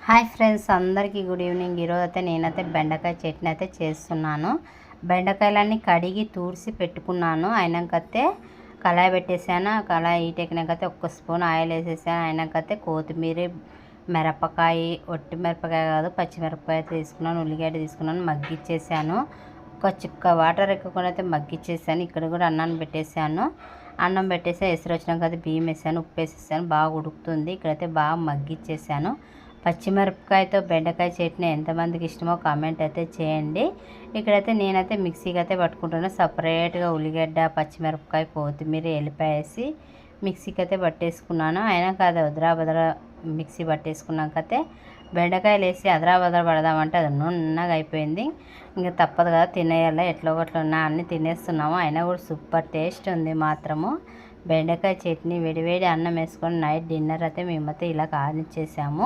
Hi friends, అందరికీ good evening. ఈరోజైతే నేనైతే బెండకాయ చట్నీ అయితే చేస్తున్నాను. బెండకాయలన్నీ కడిగి తూడిసి పెట్టుకున్నాను. అయినాకైతే కళాయి పెట్టేసాను. కళాయి హీట్ ఎక్కినాకైతే ఒక్క స్పూన్ ఆయిల్ వేసేసాను. అయినాకైతే కొత్తిమీర, మిరపకాయ, ఒట్టి మిరపకాయ కాదు పచ్చిమిరపకాయ తీసుకున్నాను, ఉల్లిగడ్డ తీసుకున్నాను, మగ్గిచ్చేసాను. ఒక చుక్క వాటర్ ఎక్కువగా అయితే మగ్గిచ్చేసాను. ఇక్కడ కూడా అన్నాన్ని పెట్టేసాను. అన్నం పెట్టేసి ఎసురు వచ్చినాక అయితే బియ్యం వేసాను, ఉప్పు వేసేసాను. బాగా ఉడుకుతుంది. ఇక్కడైతే బాగా మగ్గిచ్చేసాను. పచ్చిమిరపకాయతో బెండకాయ చట్నీ ఎంతమందికి ఇష్టమో కామెంట్ అయితే చేయండి. ఇక్కడైతే నేనైతే మిక్సీకి అయితే పట్టుకుంటున్నాను. సపరేట్గా ఉల్లిగడ్డ, పచ్చిమిరపకాయ, కొత్తిమీర, ఎల్లిపాయ వేసి మిక్సీకి అయితే పట్టేసుకున్నాను. అయినా కాదు వదరా మిక్సీ పట్టేసుకున్నాకైతే బెండకాయలు వేసి అదరా పడదామంటే అది నున్నగా అయిపోయింది. ఇంకా తప్పదు కదా, తినేయాలి. ఎట్లా ఒకట్లా ఉన్నా అన్నీ తినేస్తున్నాము. అయినా కూడా సూపర్ టేస్ట్ ఉంది మాత్రము. బెండకాయ చట్నీ వేడివేడి అన్నం వేసుకొని నైట్ డిన్నర్ అయితే మేమైతే ఇలా కానిచ్చేసాము.